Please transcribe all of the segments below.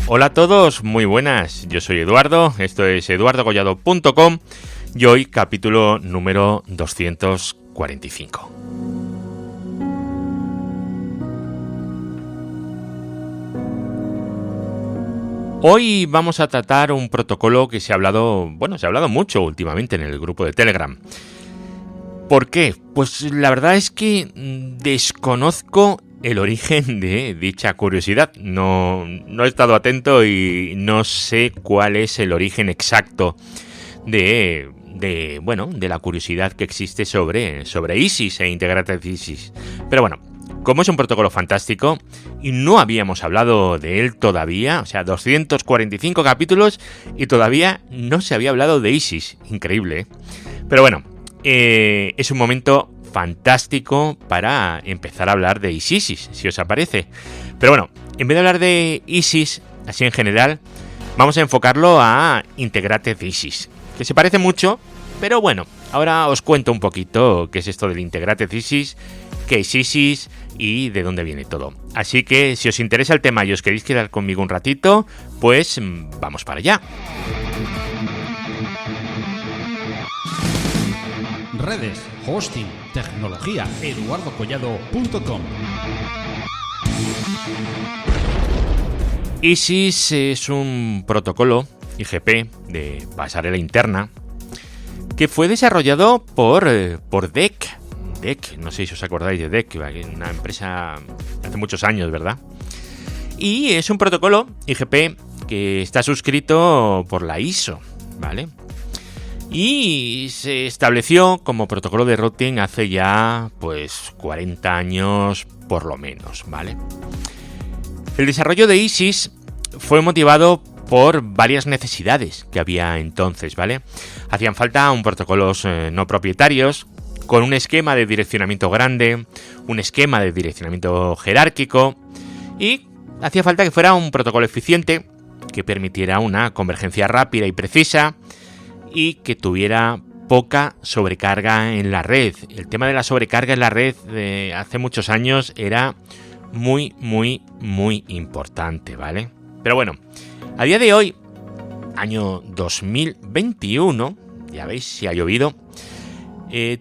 Hola a todos, muy buenas, yo soy Eduardo, esto es eduardocollado.com y hoy capítulo número 245. Hoy vamos a tratar un protocolo que se ha hablado mucho últimamente en el grupo de Telegram. ¿Por qué? Pues la verdad es que desconozco el origen de dicha curiosidad. No he estado atento y no sé cuál es el origen exacto de la curiosidad que existe sobre ISIS e Integrated ISIS. Pero bueno, como es un protocolo fantástico y no habíamos hablado de él todavía, o sea, 245 capítulos y todavía no se había hablado de ISIS. Increíble, ¿eh? Pero bueno, es un momento fantástico para empezar a hablar de ISIS, si os aparece. Pero bueno, en vez de hablar de ISIS, así en general, vamos a enfocarlo a Integrated ISIS, que se parece mucho, pero bueno, ahora os cuento un poquito qué es esto del Integrated ISIS, qué es ISIS y de dónde viene todo. Así que si os interesa el tema y os queréis quedar conmigo un ratito, pues vamos para allá. Redes, hosting, tecnología, eduardocollado.com. ISIS es un protocolo IGP de pasarela interna que fue desarrollado por DEC. DEC, no sé si os acordáis de DEC, una empresa hace muchos años, ¿verdad? Y es un protocolo IGP que está suscrito por la ISO, ¿vale? Y se estableció como protocolo de routing hace ya, pues, 40 años por lo menos, ¿vale? El desarrollo de ISIS fue motivado por varias necesidades que había entonces, ¿vale? Hacían falta protocolos no propietarios, con un esquema de direccionamiento grande, un esquema de direccionamiento jerárquico, y hacía falta que fuera un protocolo eficiente, que permitiera una convergencia rápida y precisa, y que tuviera poca sobrecarga en la red. El tema de la sobrecarga en la red de hace muchos años era muy importante, ¿vale? Pero bueno, a día de hoy, año 2021, ya veis si ha llovido,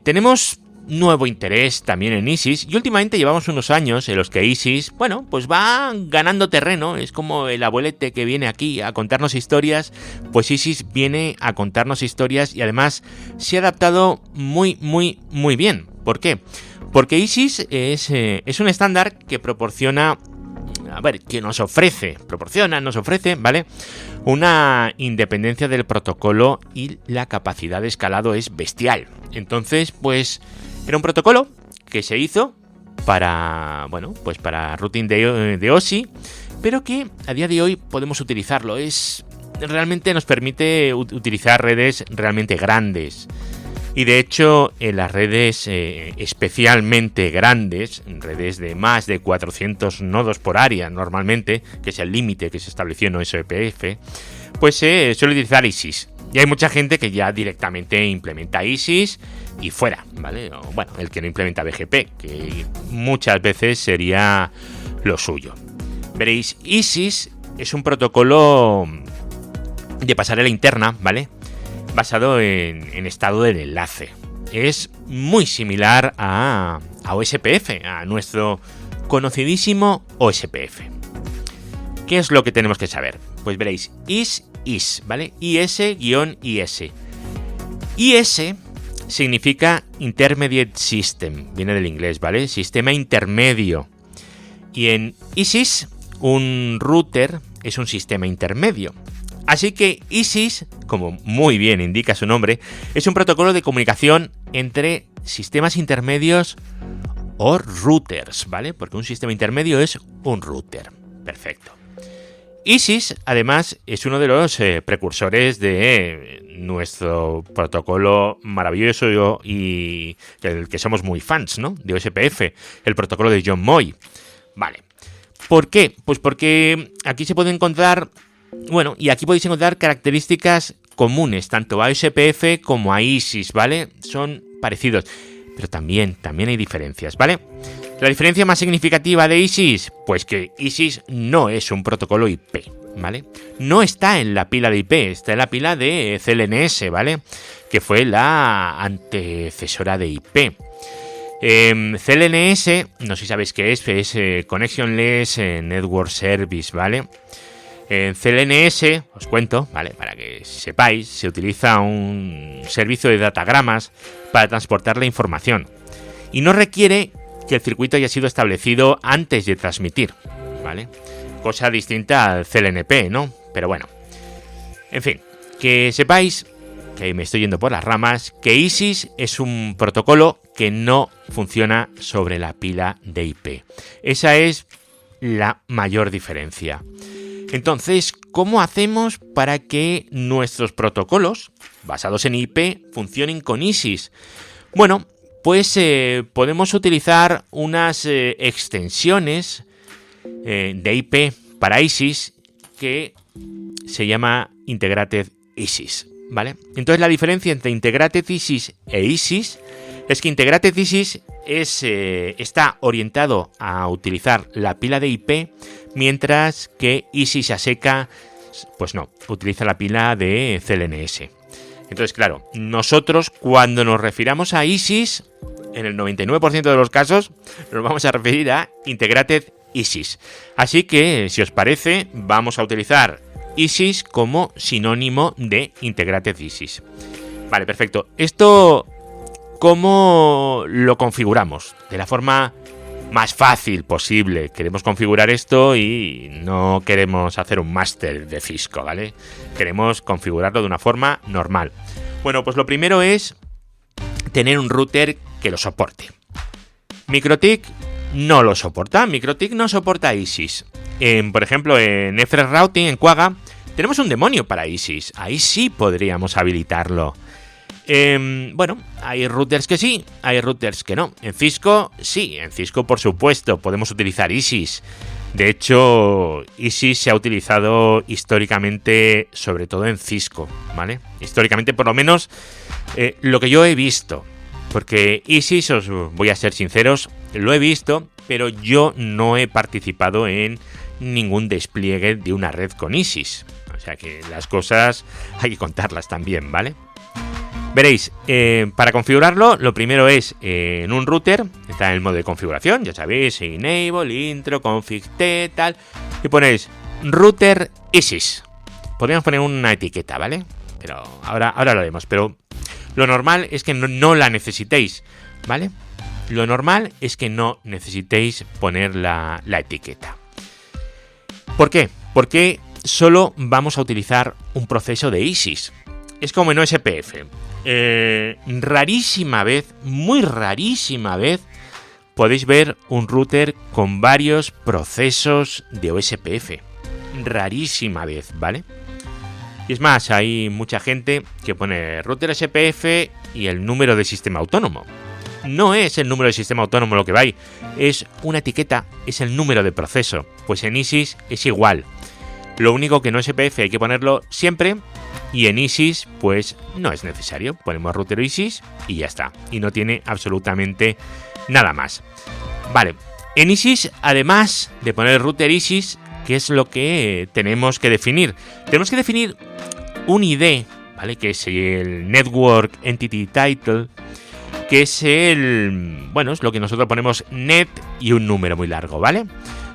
tenemos nuevo interés también en ISIS y últimamente llevamos unos años en los que ISIS, bueno, pues va ganando terreno. Es como el abuelete que viene aquí a contarnos historias, pues ISIS viene a contarnos historias y además se ha adaptado muy bien. ¿Por qué? Porque ISIS es un estándar que nos ofrece, ¿vale? Una independencia del protocolo y la capacidad de escalado es bestial. Entonces, pues era un protocolo que se hizo para routing de OSI, pero que a día de hoy podemos utilizarlo. Realmente nos permite utilizar redes realmente grandes. Y de hecho, en las redes especialmente grandes, redes de más de 400 nodos por área normalmente, que es el límite que se estableció en OSPF, pues se suele utilizar ISIS. Y hay mucha gente que ya directamente implementa ISIS y fuera, ¿vale? O, bueno, el que no implementa BGP, que muchas veces sería lo suyo. Veréis, ISIS es un protocolo de pasarela interna, ¿vale? Basado en estado del enlace. Es muy similar a OSPF, a nuestro conocidísimo OSPF. ¿Qué es lo que tenemos que saber? Pues veréis, IS, ¿vale? IS-IS. IS significa Intermediate System, viene del inglés, ¿vale? Sistema intermedio. Y en ISIS, un router es un sistema intermedio. Así que ISIS, como muy bien indica su nombre, es un protocolo de comunicación entre sistemas intermedios o routers, ¿vale? Porque un sistema intermedio es un router. Perfecto. ISIS, además, es uno de los precursores de nuestro protocolo maravilloso y del que somos muy fans, ¿no? De OSPF, el protocolo de John Moy. Vale. ¿Por qué? Pues porque aquí se puede encontrar... Bueno, y aquí podéis encontrar características comunes, tanto a OSPF como a ISIS, ¿vale? Son parecidos, pero también hay diferencias, ¿vale? La diferencia más significativa de ISIS, pues que ISIS no es un protocolo IP, ¿vale? No está en la pila de IP, está en la pila de CLNS, ¿vale? Que fue la antecesora de IP. CLNS, no sé si sabéis qué es Connectionless Network Service, ¿vale? En CLNS, os cuento, ¿vale? Para que sepáis, se utiliza un servicio de datagramas para transportar la información y no requiere que el circuito haya sido establecido antes de transmitir, ¿vale? Cosa distinta al CLNP, ¿no? Pero bueno, en fin, que sepáis, que me estoy yendo por las ramas, que ISIS es un protocolo que no funciona sobre la pila de IP. Esa es la mayor diferencia. Entonces, ¿cómo hacemos para que nuestros protocolos basados en IP funcionen con ISIS? Bueno, pues podemos utilizar unas extensiones de IP para ISIS que se llama Integrated ISIS, ¿vale? Entonces la diferencia entre Integrated ISIS e ISIS es que Integrated ISIS está orientado a utilizar la pila de IP, mientras que ISIS a seca, pues no, utiliza la pila de CLNS. Entonces, claro, nosotros cuando nos refiramos a ISIS, en el 99% de los casos, nos vamos a referir a Integrated ISIS. Así que, si os parece, vamos a utilizar ISIS como sinónimo de Integrated ISIS. Vale, perfecto. Esto, ¿cómo lo configuramos? De la forma más fácil posible. Queremos configurar esto y no queremos hacer un máster de Cisco, ¿vale? Queremos configurarlo de una forma normal. Bueno, pues lo primero es tener un router que lo soporte. MikroTik no lo soporta. MikroTik no soporta ISIS. Por ejemplo, en Express Routing, en Quagga, tenemos un demonio para ISIS. Ahí sí podríamos habilitarlo. Bueno, hay routers que sí, hay routers que no. En Cisco, sí, en Cisco por supuesto podemos utilizar ISIS. De hecho, ISIS se ha utilizado históricamente, sobre todo en Cisco, ¿vale? Históricamente, por lo menos, lo que yo he visto. Porque ISIS, os voy a ser sinceros, lo he visto, pero yo no he participado en ningún despliegue de una red con ISIS. O sea que las cosas hay que contarlas también, ¿vale? Veréis, para configurarlo, lo primero es en un router, está en el modo de configuración, ya sabéis, enable, intro, config t, tal, y ponéis router ISIS. Podríamos poner una etiqueta, ¿vale? Pero ahora lo haremos, pero lo normal es que no la necesitéis, ¿vale? Lo normal es que no necesitéis poner la etiqueta. ¿Por qué? Porque solo vamos a utilizar un proceso de ISIS. Es como en OSPF. Rarísima vez, muy rarísima vez, podéis ver un router con varios procesos de OSPF. Rarísima vez, ¿vale? Y es más, hay mucha gente que pone router OSPF y el número de sistema autónomo. No es el número de sistema autónomo lo que va ahí, es una etiqueta, es el número de proceso. Pues en ISIS es igual. Lo único que en OSPF hay que ponerlo siempre. Y en ISIS, pues no es necesario. Ponemos router ISIS y ya está. Y no tiene absolutamente nada más. Vale, en ISIS, además de poner router ISIS, ¿qué es lo que tenemos que definir? Tenemos que definir un ID, ¿vale? Que es el Network Entity Title, que es bueno, es lo que nosotros ponemos net y un número muy largo, ¿vale?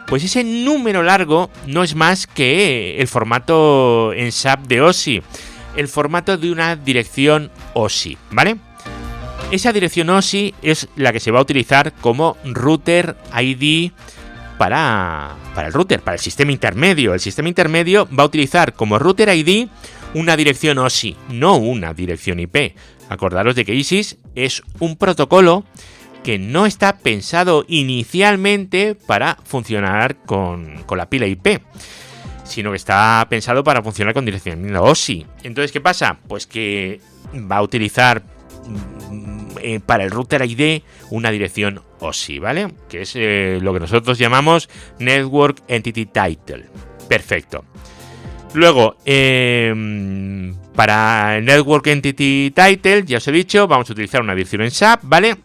Pues ese número largo no es más que el formato en SAP de OSI, el formato de una dirección OSI, ¿vale? Esa dirección OSI es la que se va a utilizar como router ID para el router, para el sistema intermedio. El sistema intermedio va a utilizar como router ID una dirección OSI, no una dirección IP. Acordaros de que ISIS es un protocolo que no está pensado inicialmente para funcionar con la pila IP, sino que está pensado para funcionar con dirección OSI. Entonces, ¿qué pasa? Pues que va a utilizar para el router ID una dirección OSI, ¿vale? Que es lo que nosotros llamamos Network Entity Title. Perfecto. Luego, para el Network Entity Title, ya os he dicho, vamos a utilizar una dirección en SAP, ¿vale?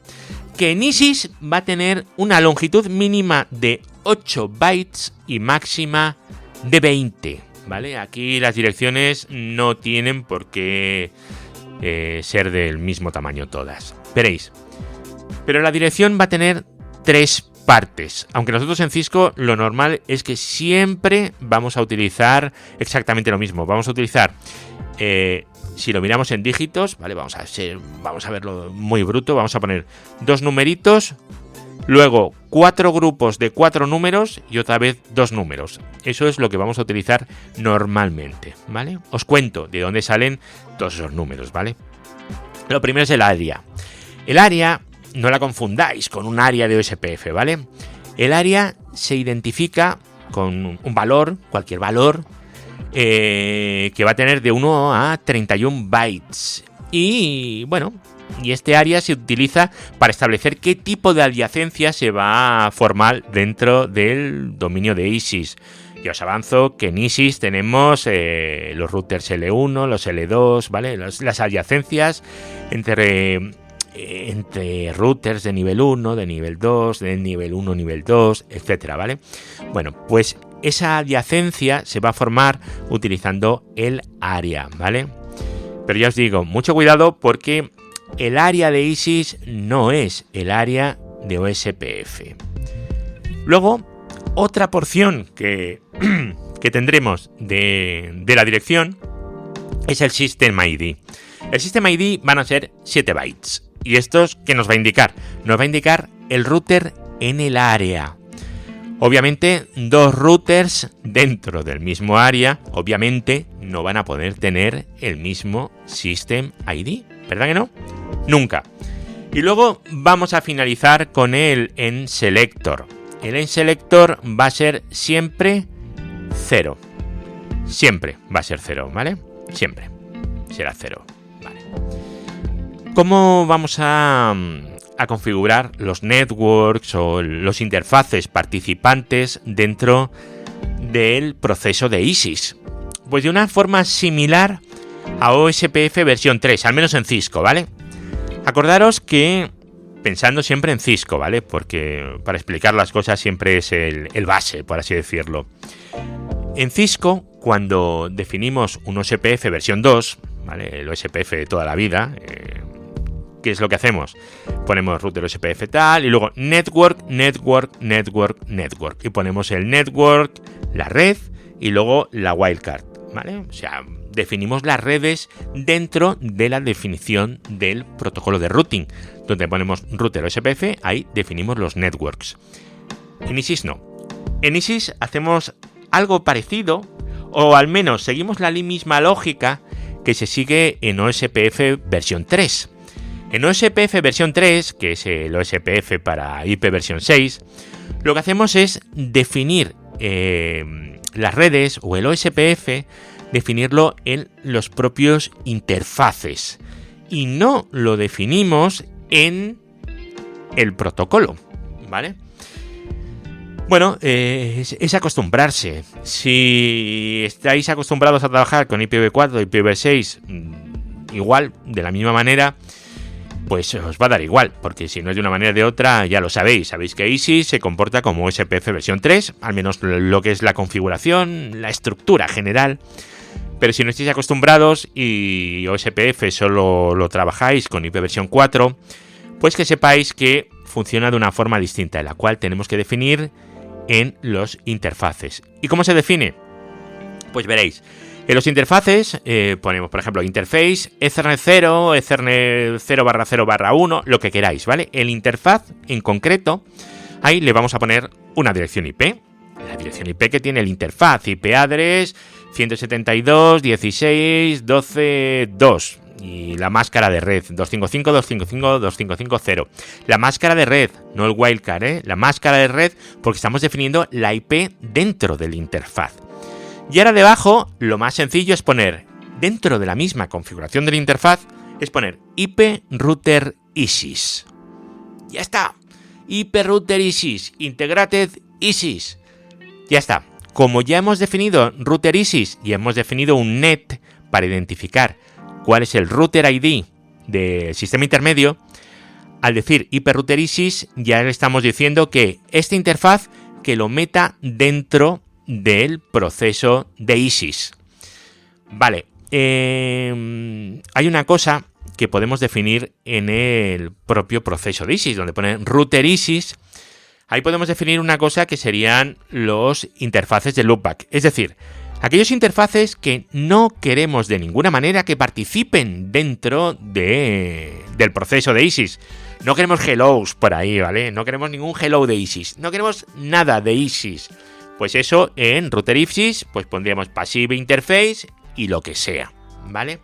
Que en ISIS va a tener una longitud mínima de 8 bytes y máxima de 20. ¿vale? Aquí las direcciones no tienen por qué ser del mismo tamaño todas. Veréis. Pero la dirección va a tener 3 partes. Aunque nosotros en Cisco lo normal es que siempre vamos a utilizar exactamente lo mismo. Vamos a utilizar, si lo miramos en dígitos, ¿vale? Vamos a verlo muy bruto. Vamos a poner 2 numeritos, luego 4 grupos de 4 números y otra vez 2 números. Eso es lo que vamos a utilizar normalmente, ¿vale? Os cuento de dónde salen todos esos números, ¿vale? Lo primero es el área. El área, no la confundáis con un área de OSPF, ¿vale? El área se identifica con un valor, cualquier valor, que va a tener de 1 a 31 bytes. Y bueno, y este área se utiliza para establecer qué tipo de adyacencia se va a formar dentro del dominio de ISIS. Y os avanzo que en ISIS tenemos los routers L1, los L2, ¿vale? Las adyacencias entre routers de nivel 1, de nivel 2, de nivel 1, nivel 2, etcétera, ¿vale? Bueno, pues esa adyacencia se va a formar utilizando el área, ¿vale? Pero ya os digo, mucho cuidado porque el área de ISIS no es el área de OSPF. Luego, otra porción que tendremos de la dirección es el System ID. El System ID van a ser 7 bytes. ¿Y estos qué nos va a indicar? Nos va a indicar el router en el área. Obviamente, 2 routers dentro del mismo área, obviamente, no van a poder tener el mismo System ID. ¿Verdad que no? Nunca. Y luego vamos a finalizar con el EnSelector. El EnSelector va a ser siempre 0. Siempre va a ser 0, ¿vale? Siempre será 0. Vale. ¿Cómo vamos a configurar los networks o los interfaces participantes dentro del proceso de ISIS? Pues de una forma similar a OSPF versión 3, al menos en Cisco, ¿vale? Acordaros que, pensando siempre en Cisco, ¿vale? Porque para explicar las cosas siempre es el base, por así decirlo. En Cisco, cuando definimos un OSPF versión 2, ¿vale? El OSPF de toda la vida, ¿qué es lo que hacemos? Ponemos router OSPF tal y luego network. Y ponemos el network, la red y luego la wildcard, ¿vale? O sea, definimos las redes dentro de la definición del protocolo de routing. Donde ponemos router OSPF, ahí definimos los networks. En ISIS no. En ISIS hacemos algo parecido, o al menos seguimos la misma lógica que se sigue en OSPF versión 3. En OSPF versión 3, que es el OSPF para IP versión 6, lo que hacemos es definir las redes o el OSPF, definirlo en los propios interfaces y no lo definimos en el protocolo, ¿vale? Bueno, es acostumbrarse. Si estáis acostumbrados a trabajar con IPv4 y IPv6 igual, de la misma manera, pues os va a dar igual, porque si no es de una manera o de otra, ya lo sabéis. Sabéis que ISIS se comporta como OSPF versión 3, al menos lo que es la configuración, la estructura general. Pero si no estáis acostumbrados y OSPF solo lo trabajáis con IP versión 4, pues que sepáis que funciona de una forma distinta, en la cual tenemos que definir en los interfaces. ¿Y cómo se define? Pues veréis, en los interfaces ponemos, por ejemplo, interface, Ethernet 0, Ethernet 0/0/1, lo que queráis, ¿vale? El interfaz en concreto, ahí le vamos a poner una dirección IP. La dirección IP que tiene el interfaz, IP address 172.16.12.2 y la máscara de red 255.255.255.0. La máscara de red, no el wildcard, la máscara de red, porque estamos definiendo la IP dentro del interfaz. Y ahora debajo, lo más sencillo es poner, dentro de la misma configuración de la interfaz, es poner IP router ISIS. Ya está. IP router ISIS, integrated ISIS. Ya está. Como ya hemos definido router ISIS y hemos definido un NET para identificar cuál es el router ID del sistema intermedio, al decir IP router ISIS ya le estamos diciendo que esta interfaz que lo meta dentro del proceso de ISIS. Vale, hay una cosa que podemos definir en el propio proceso de ISIS, donde pone router ISIS. Ahí podemos definir una cosa que serían los interfaces de loopback. Es decir, aquellos interfaces que no queremos de ninguna manera que participen dentro del proceso de ISIS. No queremos hellos por ahí, ¿vale? No queremos ningún hello de ISIS. No queremos nada de ISIS. Pues eso en router ISIS, pues pondríamos passive interface y lo que sea, ¿vale?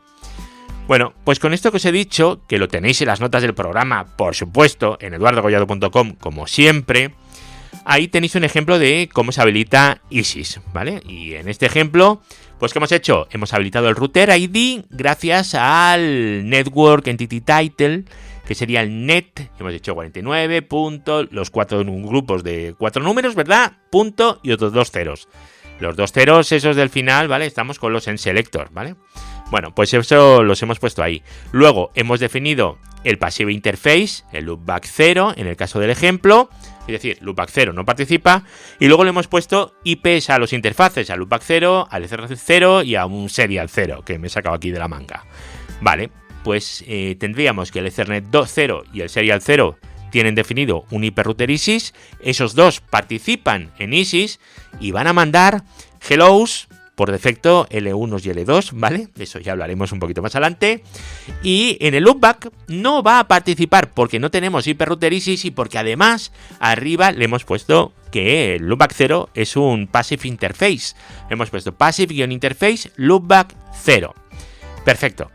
Bueno, pues con esto que os he dicho, que lo tenéis en las notas del programa, por supuesto, en eduardocollado.com, como siempre, ahí tenéis un ejemplo de cómo se habilita ISIS, ¿vale? Y en este ejemplo, pues ¿qué hemos hecho? Hemos habilitado el router ID gracias al Network Entity Title, que sería el net, hemos dicho 49, punto, los 4 grupos de 4 números, ¿verdad? Punto y otros 2 ceros. Los 2 ceros, esos del final, ¿vale? Estamos con los en selector, ¿vale? Bueno, pues eso los hemos puesto ahí. Luego hemos definido el passive interface, el loopback 0, en el caso del ejemplo. Es decir, loopback 0 no participa. Y luego le hemos puesto IPs a los interfaces, al loopback 0, al Ethernet 0 y a un serial 0, que me he sacado aquí de la manga. Vale, pues tendríamos que el Ethernet 0 y el serial 0 tienen definido un IP router ISIS. Esos dos participan en ISIS y van a mandar hellos, por defecto L1 y L2, ¿vale? De eso ya hablaremos un poquito más adelante. Y en el loopback no va a participar porque no tenemos IP router ISIS y porque además arriba le hemos puesto que el loopback 0 es un passive interface. Hemos puesto passive-interface loopback 0. Perfecto.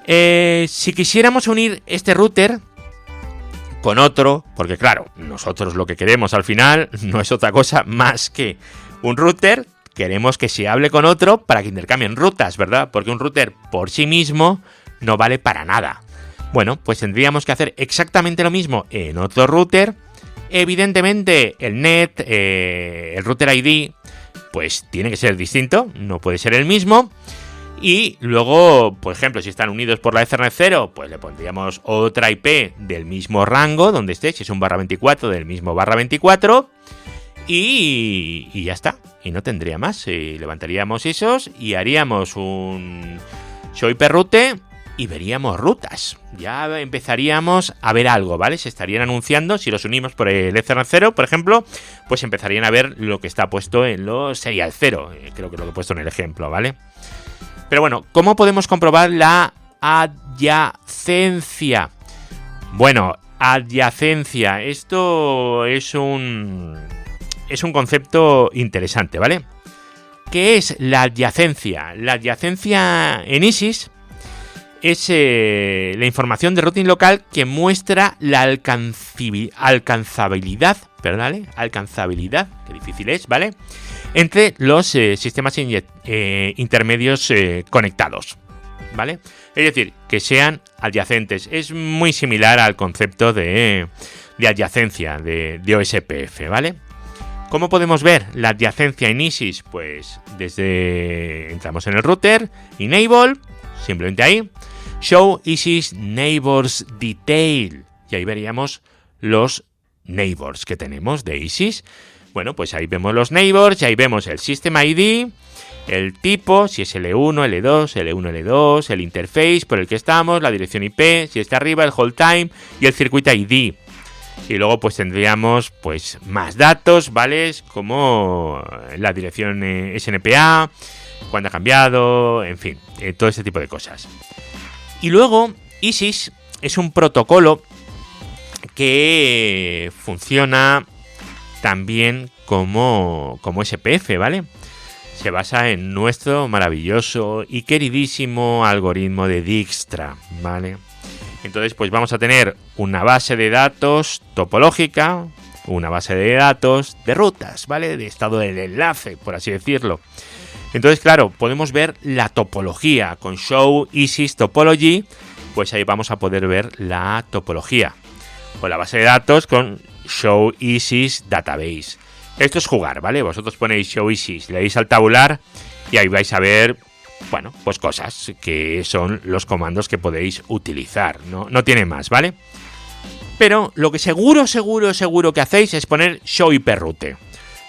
Si quisiéramos unir este router con otro, porque claro, nosotros lo que queremos al final no es otra cosa más que un router. Queremos que se hable con otro para que intercambien rutas, ¿verdad? Porque un router por sí mismo no vale para nada. Bueno, pues tendríamos que hacer exactamente lo mismo en otro router. Evidentemente, el net, el router ID, pues tiene que ser distinto, no puede ser el mismo. Y luego, por ejemplo, si están unidos por la Ethernet 0, pues le pondríamos otra IP del mismo rango donde esté, si es un /24 del mismo /24. Y ya está, y no tendría más. Levantaríamos esos y haríamos un show IP route y veríamos rutas. Ya empezaríamos a ver algo, ¿vale? Se estarían anunciando, si los unimos por el Ethernet 0, por ejemplo, pues empezarían a ver lo que está puesto en los serial 0, creo que es lo que he puesto en el ejemplo, ¿vale? Pero bueno, ¿cómo podemos comprobar la adyacencia? Bueno, adyacencia, esto es un concepto interesante, ¿vale? ¿Qué es la adyacencia? La adyacencia en ISIS es la información de routing local que muestra la alcanzabilidad, ¿vale? Alcanzabilidad, que difícil es, ¿vale? Entre los sistemas intermedios conectados, ¿vale? Es decir, que sean adyacentes. Es muy similar al concepto de adyacencia de OSPF, ¿vale? ¿Cómo podemos ver la adyacencia en ISIS? Pues entramos en el router, enable, simplemente ahí, show ISIS neighbors detail, y ahí veríamos los neighbors que tenemos de ISIS. Bueno, pues ahí vemos los neighbors y ahí vemos el system ID, el tipo, si es L1, L2, L1, L2, el interface por el que estamos, la dirección IP, si está arriba, el hold time y el circuit ID. Y luego pues tendríamos pues más datos, ¿vale? Como la dirección SNPA, cuándo ha cambiado, en fin, todo este tipo de cosas. Y luego ISIS es un protocolo que funciona también como SPF, ¿vale? Se basa en nuestro maravilloso y queridísimo algoritmo de Dijkstra, ¿vale? Entonces, pues vamos a tener una base de datos topológica, una base de datos de rutas, ¿vale? De estado del enlace, por así decirlo. Entonces, claro, podemos ver la topología con show ISIS topology, pues ahí vamos a poder ver la topología. O la base de datos con show ISIS database. Esto es jugar, ¿vale? Vosotros ponéis show ISIS, le dais al tabular y ahí vais a ver, bueno, pues cosas que son los comandos que podéis utilizar, no tiene más, ¿vale? Pero lo que seguro que hacéis es poner show IP route.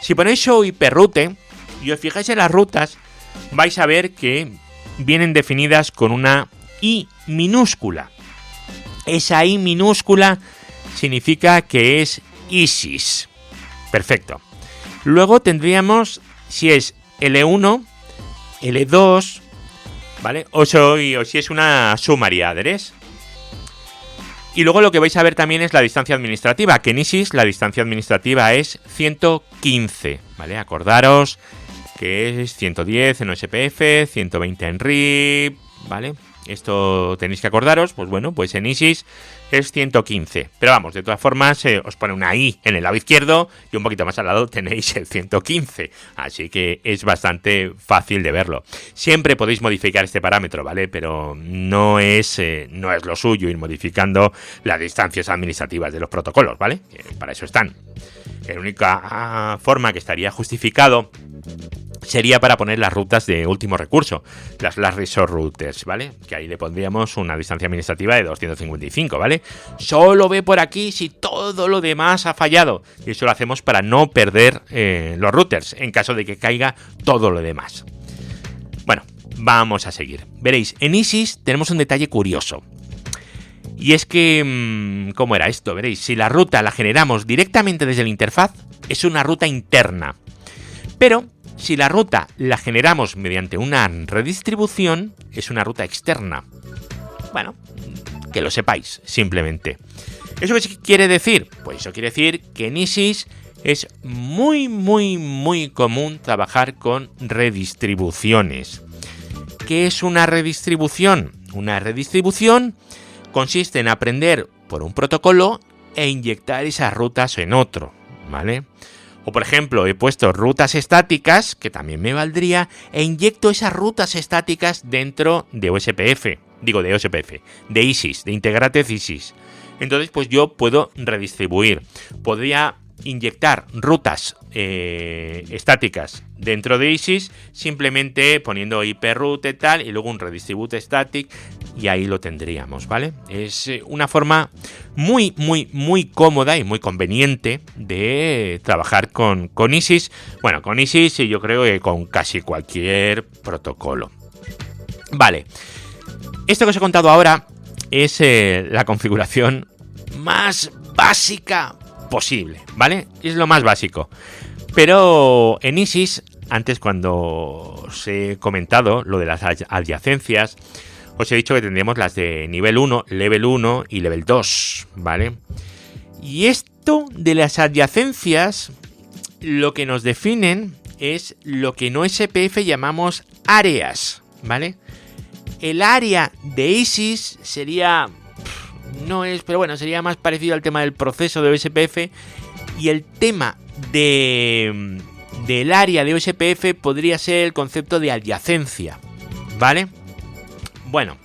Si ponéis show hiperroute y os fijáis en las rutas, vais a ver que vienen definidas con una I minúscula. Esa I minúscula significa que es ISIS. Perfecto. Luego tendríamos, si es L1, L2, ¿vale? O si es una summary address. Y luego lo que vais a ver también es la distancia administrativa, que en ISIS la distancia administrativa es 115, ¿vale? Acordaros que es 110 en OSPF, 120 en RIP, ¿vale? Esto tenéis que acordaros, pues bueno, pues en ISIS es 115. Pero vamos, de todas formas, os pone una I en el lado izquierdo y un poquito más al lado tenéis el 115. Así que es bastante fácil de verlo. Siempre podéis modificar este parámetro, ¿vale? Pero no es lo suyo ir modificando las distancias administrativas de los protocolos, ¿vale? Para eso están. La única forma que estaría justificado sería para poner las rutas de último recurso, las last resort routers, ¿vale? Que ahí le pondríamos una distancia administrativa de 255, ¿vale? Solo ve por aquí si todo lo demás ha fallado. Y eso lo hacemos para no perder los routers, en caso de que caiga todo lo demás. Bueno, vamos a seguir. Veréis, en ISIS tenemos un detalle curioso. Y es que, ¿cómo era esto? Veréis, si la ruta la generamos directamente desde la interfaz, es una ruta interna. Pero si la ruta la generamos mediante una redistribución, es una ruta externa. Bueno, que lo sepáis, simplemente. ¿Eso qué quiere decir? Pues eso quiere decir que en ISIS es muy común trabajar con redistribuciones. ¿Qué es una redistribución? Una redistribución consiste en aprender por un protocolo e inyectar esas rutas en otro, ¿vale? O por ejemplo, he puesto rutas estáticas, que también me valdría, e inyecto esas rutas estáticas dentro de OSPF. Digo, de OSPF, de ISIS, de Integrated ISIS. Entonces, pues yo puedo redistribuir. Podría inyectar rutas estáticas dentro de ISIS, simplemente poniendo hiperroute tal, y luego un redistribute static, y ahí lo tendríamos, ¿vale? Es una forma muy cómoda y muy conveniente de trabajar con ISIS. Bueno, con ISIS y yo creo que con casi cualquier protocolo. Vale, esto que os he contado ahora es la configuración más básica posible, ¿vale? Es lo más básico. Pero en ISIS, antes cuando os he comentado lo de las adyacencias, os he dicho que tendríamos las de nivel 1, level 1 y level 2, ¿vale? Y esto de las adyacencias, lo que nos definen es lo que en OSPF llamamos áreas, ¿vale? El área de ISIS sería... no es, pero bueno, sería más parecido al tema del proceso de OSPF, y el tema del área de OSPF podría ser el concepto de adyacencia, ¿vale? Bueno,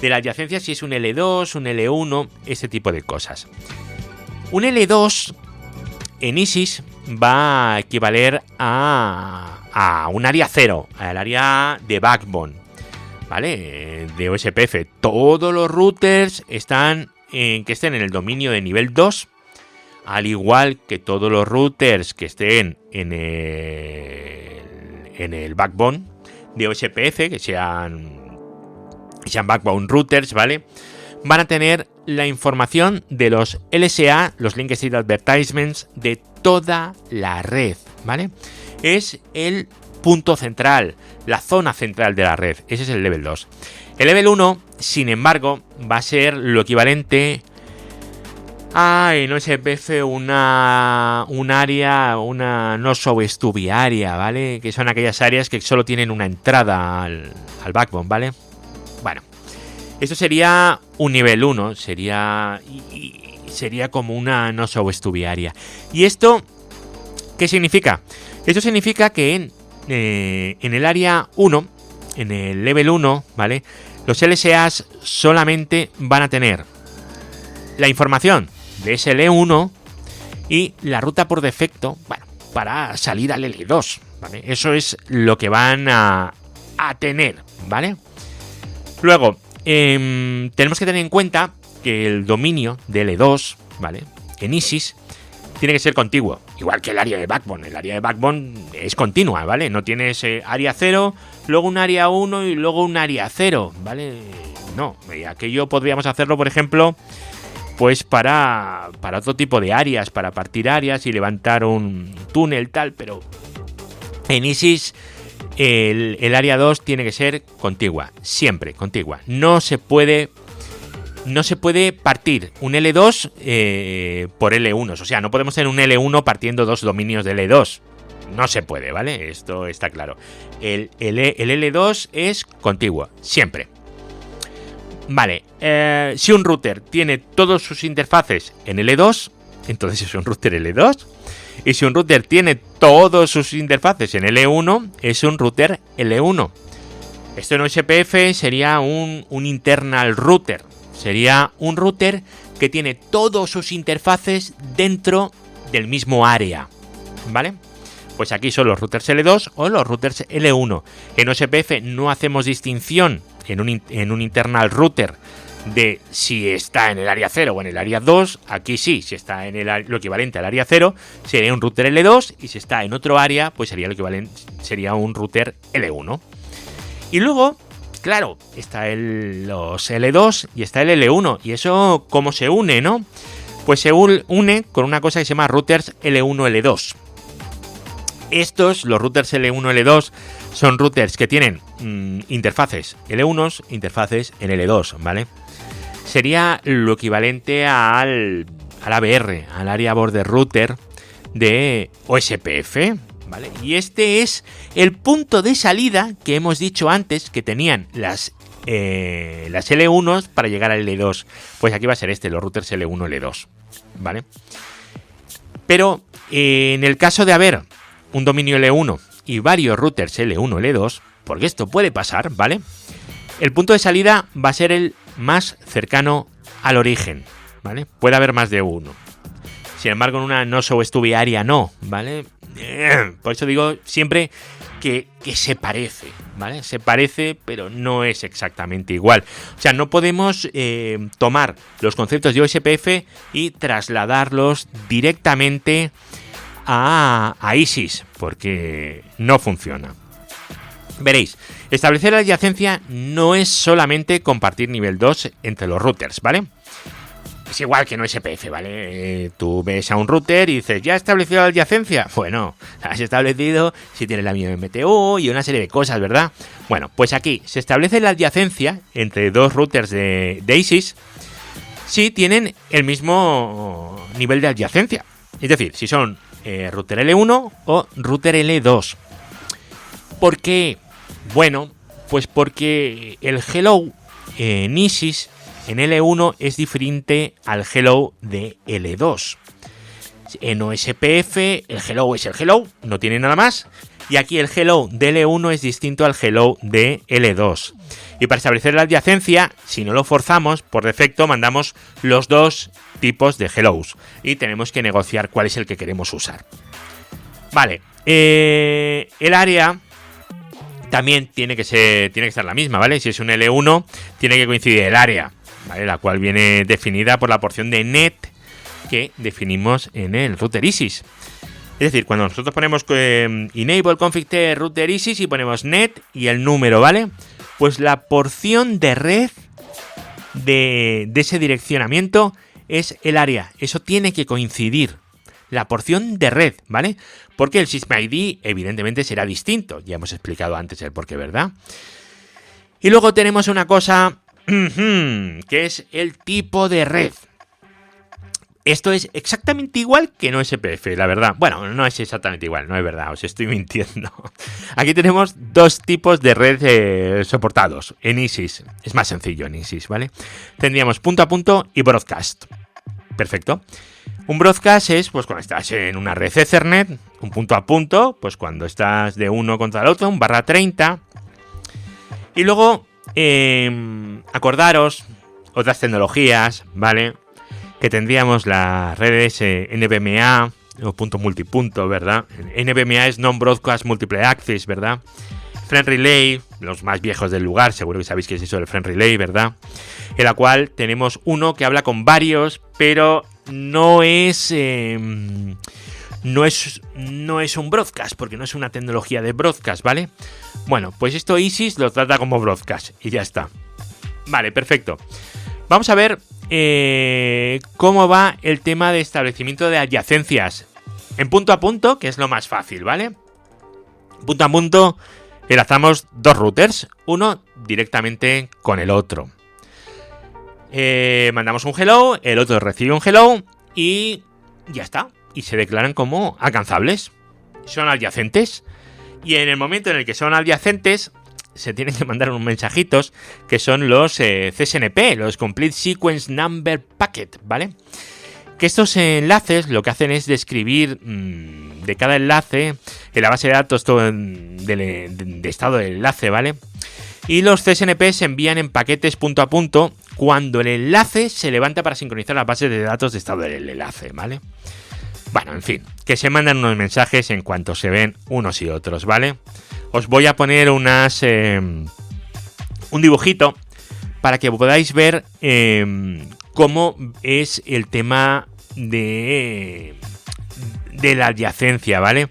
de la adyacencia si es un L2, un L1, ese tipo de cosas. Un L2 en ISIS va a equivaler a un área 0, al área de backbone, ¿vale? De OSPF. Todos los routers que estén en el dominio de nivel 2, al igual que todos los routers que estén en el backbone de OSPF, que sean backbone routers, ¿vale? Van a tener la información de los LSA, los Link State Advertisements, de toda la red, ¿vale? Es el punto central, la zona central de la red. Ese es el level 2. El level 1, sin embargo, va a ser lo equivalente a en OSPF un área, una no subestuviaria, ¿vale? Que son aquellas áreas que solo tienen una entrada al backbone, ¿vale? Bueno, esto sería un nivel 1, sería como una no subestuviaria. ¿Y esto qué significa? Esto significa que en el área 1, en el level 1, ¿vale? Los LSAs solamente van a tener la información de ese L1 y la ruta por defecto, bueno, para salir al L2, ¿vale? Eso es lo que van a tener, ¿vale? Luego, tenemos que tener en cuenta que el dominio de L2, ¿vale? En ISIS tiene que ser contiguo, igual que el área de backbone. El área de backbone es continua, ¿vale? No tienes área 0, luego un área 1 y luego un área 0, ¿vale? No, aquello podríamos hacerlo, por ejemplo, pues para otro tipo de áreas, para partir áreas y levantar un túnel, tal, pero en ISIS el área 2 tiene que ser contigua, siempre contigua. No se puede partir un L2 por L1. O sea, no podemos tener un L1 partiendo dos dominios de L2. No se puede, ¿vale? Esto está claro. El L2 es contiguo, siempre. Vale, si un router tiene todas sus interfaces en L2, entonces es un router L2. Y si un router tiene todas sus interfaces en L1, es un router L1. Esto en OSPF sería un internal router. Sería un router que tiene todas sus interfaces dentro del mismo área, ¿vale? Pues aquí son los routers L2 o los routers L1. En OSPF no hacemos distinción en un internal router de si está en el área 0 o en el área 2. Aquí sí, si está en lo equivalente al área 0, sería un router L2, y si está en otro área, pues sería lo equivalente, sería un router L1. Y luego, claro, está los L2 y está el L1. ¿Y eso cómo se une, no? Pues se une con una cosa que se llama routers L1-L2. Los routers L1-L2, son routers que tienen interfaces L1, interfaces en L2, ¿vale? Sería lo equivalente al ABR, al Area Border Router de OSPF, ¿vale? Y este es el punto de salida que hemos dicho antes que tenían las L1 para llegar al L2. Pues aquí va a ser los routers L1-L2, ¿vale? Pero en el caso de haber un dominio L1 y varios routers L1-L2, porque esto puede pasar, ¿vale? El punto de salida va a ser el más cercano al origen, ¿vale? Puede haber más de uno. Sin embargo, en una no so estuve área no, ¿vale? Por eso digo siempre que se parece, ¿vale? Se parece, pero no es exactamente igual. O sea, no podemos tomar los conceptos de OSPF y trasladarlos directamente a ISIS, porque no funciona. Veréis, establecer la adyacencia no es solamente compartir nivel 2 entre los routers, ¿vale? Es igual que en OSPF, ¿vale? Tú ves a un router y dices, ¿ya has establecido la adyacencia? Bueno, has establecido si tiene la misma MTU y una serie de cosas, ¿verdad? Bueno, pues aquí se establece la adyacencia entre dos routers de ISIS si tienen el mismo nivel de adyacencia. Es decir, si son router L1 o router L2. ¿Por qué? Bueno, pues porque el hello en ISIS en L1 es diferente al hello de L2. En OSPF el hello es el hello, no tiene nada más. Y aquí el hello de L1 es distinto al hello de L2. Y para establecer la adyacencia, si no lo forzamos, por defecto mandamos los dos tipos de hellos. Y tenemos que negociar cuál es el que queremos usar. Vale, el área también tiene que estar la misma, ¿vale? Si es un L1, tiene que coincidir el área, ¿vale? La cual viene definida por la porción de net que definimos en el router ISIS. Es decir, cuando nosotros ponemos enable config router ISIS y ponemos net y el número, ¿vale? Pues la porción de red de ese direccionamiento es el área. Eso tiene que coincidir. La porción de red, ¿vale? Porque el SysMID evidentemente será distinto. Ya hemos explicado antes el porqué, ¿verdad? Y luego tenemos una cosa que es el tipo de red. Esto es exactamente igual que en OSPF, la verdad. Bueno, no es exactamente igual, no es verdad, os estoy mintiendo. Aquí tenemos dos tipos de red soportados en ISIS. Es más sencillo en ISIS, ¿vale? Tendríamos punto a punto y broadcast. Perfecto. Un broadcast es pues cuando estás en una red Ethernet, un punto a punto, pues cuando estás de uno contra el otro, un /30. Y luego, acordaros, otras tecnologías, ¿vale? Que tendríamos las redes NVMe o punto multipunto, ¿verdad? NVMe es Non-Broadcast Multiple Access, ¿verdad? Friend Relay, los más viejos del lugar, seguro que sabéis qué es eso del Friend Relay, ¿verdad? En la cual tenemos uno que habla con varios, pero no es un broadcast, porque no es una tecnología de broadcast, ¿vale? Bueno, pues esto ISIS lo trata como broadcast y ya está. Vale, perfecto. Vamos a ver cómo va el tema de establecimiento de adyacencias en punto a punto, que es lo más fácil, ¿vale? Punto a punto enlazamos dos routers, uno directamente con el otro. Mandamos un hello, el otro recibe un hello y ya está. Y se declaran como alcanzables. Son adyacentes. Y en el momento en el que son adyacentes, se tienen que mandar unos mensajitos que son los CSNP, los Complete Sequence Number Packet, ¿vale? Que estos enlaces lo que hacen es describir de cada enlace en la base de datos todo de estado del enlace, ¿vale? Y los CSNP se envían en paquetes punto a punto cuando el enlace se levanta para sincronizar las bases de datos de estado del enlace, ¿vale? Bueno, en fin, que se mandan unos mensajes en cuanto se ven unos y otros, ¿vale? Os voy a poner un dibujito para que podáis ver cómo es el tema de la adyacencia, ¿vale?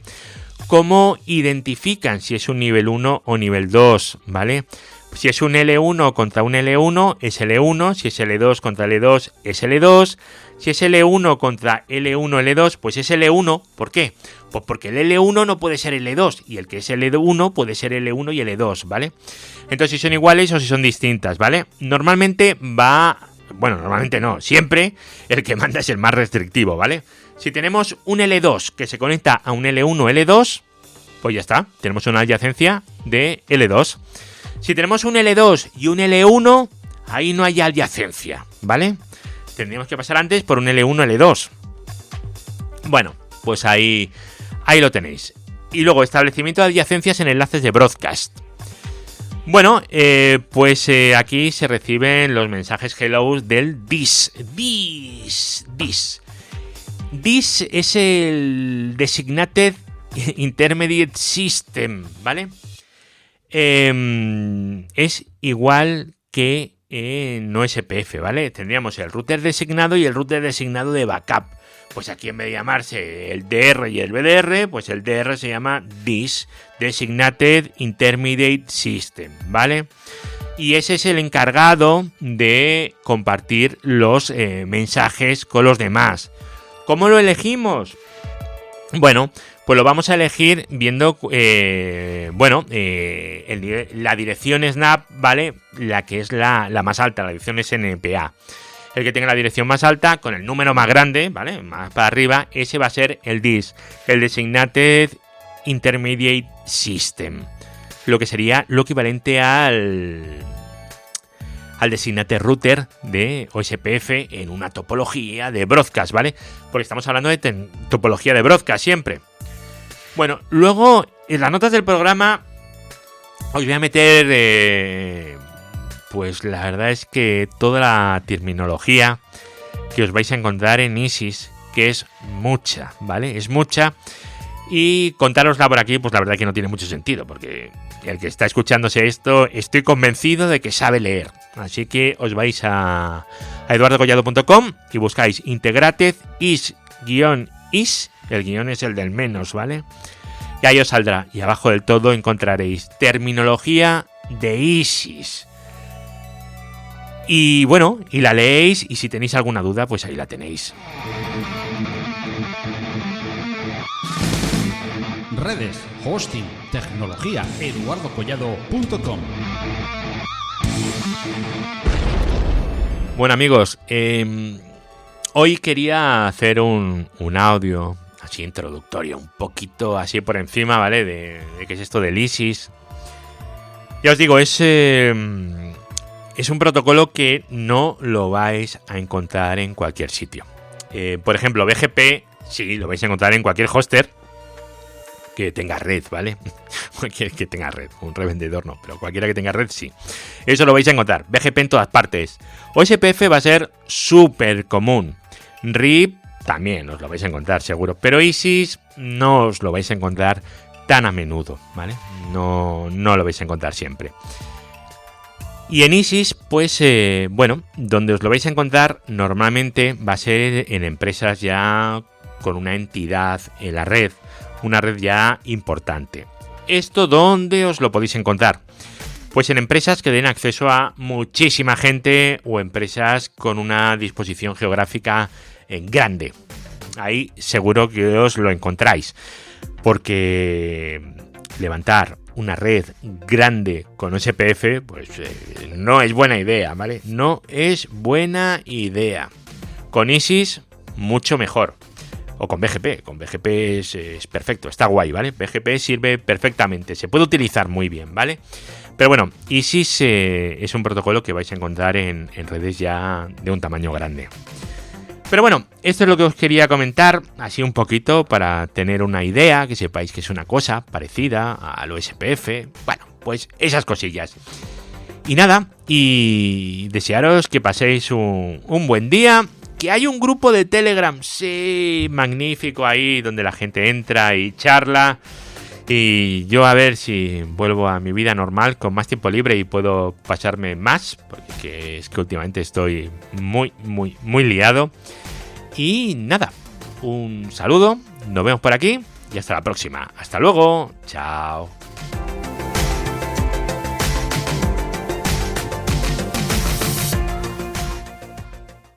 Cómo identifican si es un nivel 1 o nivel 2, ¿vale? Si es un L1 contra un L1 es L1, si es L2 contra L2 es L2, si es L1 contra L1 L2 pues es L1, ¿por qué? Pues porque el L1 no puede ser L2 y el que es L1 puede ser L1 y L2, ¿vale? Entonces si son iguales o si son distintas, ¿vale? Normalmente normalmente no, siempre el que manda es el más restrictivo, ¿vale? Si tenemos un L2 que se conecta a un L1 L2, pues ya está, tenemos una adyacencia de L2. Si tenemos un L2 y un L1, ahí no hay adyacencia, ¿vale? Tendríamos que pasar antes por un L1 L2. Bueno, pues ahí lo tenéis. Y luego establecimiento de adyacencias en enlaces de broadcast. Bueno, aquí se reciben los mensajes hello del DIS. DIS es el Designated Intermediate System, ¿vale? Es igual que no SPF, ¿vale? Tendríamos el router designado y el router designado de backup. Pues aquí en vez de llamarse el DR y el BDR, pues el DR se llama DIS, Designated Intermediate System, ¿vale? Y ese es el encargado de compartir los mensajes con los demás. ¿Cómo lo elegimos? Bueno, pues lo vamos a elegir viendo, la dirección SNAP, ¿vale? La que es la más alta, la dirección SNPA. El que tenga la dirección más alta, con el número más grande, ¿vale? Más para arriba, ese va a ser el DIS, el Designated Intermediate System. Lo que sería lo equivalente al Designated Router de OSPF en una topología de broadcast, ¿vale? Porque estamos hablando de topología de broadcast siempre. Bueno, luego en las notas del programa os voy a meter, pues la verdad es que toda la terminología que os vais a encontrar en ISIS, que es mucha, ¿vale? Es mucha. Y contárosla por aquí, pues la verdad que no tiene mucho sentido, porque el que está escuchándose esto, estoy convencido de que sabe leer. Así que os vais a eduardocollado.com y buscáis Integrated is-is, el guión es el del menos, ¿vale? Y ahí os saldrá. Y abajo del todo encontraréis terminología de ISIS. Y bueno, y la leéis, y si tenéis alguna duda, pues ahí la tenéis. Redes, hosting, tecnología, eduardocollado.com. Bueno amigos, hoy quería hacer un audio así introductorio, un poquito así por encima, ¿vale? De qué es esto del ISIS. Ya os digo, es un protocolo que no lo vais a encontrar en cualquier sitio. Por ejemplo, BGP sí lo vais a encontrar en cualquier hoster que tenga red, ¿vale? Cualquier que tenga red, un revendedor no, pero cualquiera que tenga red sí. Eso lo vais a encontrar, BGP en todas partes. OSPF va a ser súper común. RIP también os lo vais a encontrar seguro, pero ISIS no os lo vais a encontrar tan a menudo, ¿vale? No lo vais a encontrar siempre. Y en ISIS, pues bueno, donde os lo vais a encontrar normalmente va a ser en empresas ya con una entidad en la red, una red ya importante. ¿Esto dónde os lo podéis encontrar? Pues en empresas que den acceso a muchísima gente o empresas con una disposición geográfica grande. Ahí seguro que os lo encontráis, porque levantar una red grande con SPF, pues no es buena idea, ¿vale? No es buena idea. Con ISIS, mucho mejor. O con BGP. Con BGP es perfecto, está guay, ¿vale? BGP sirve perfectamente, se puede utilizar muy bien, ¿vale? Pero bueno, ISIS es un protocolo que vais a encontrar en redes ya de un tamaño grande. Pero bueno, esto es lo que os quería comentar, así un poquito para tener una idea, que sepáis que es una cosa parecida a lo SPF. Bueno, pues esas cosillas. Y nada, y desearos que paséis un buen día. Que hay un grupo de Telegram, sí, magnífico ahí, donde la gente entra y charla. Y yo a ver si vuelvo a mi vida normal con más tiempo libre y puedo pasarme más, porque es que últimamente estoy muy liado. Y nada, un saludo, nos vemos por aquí y hasta la próxima. Hasta luego, chao.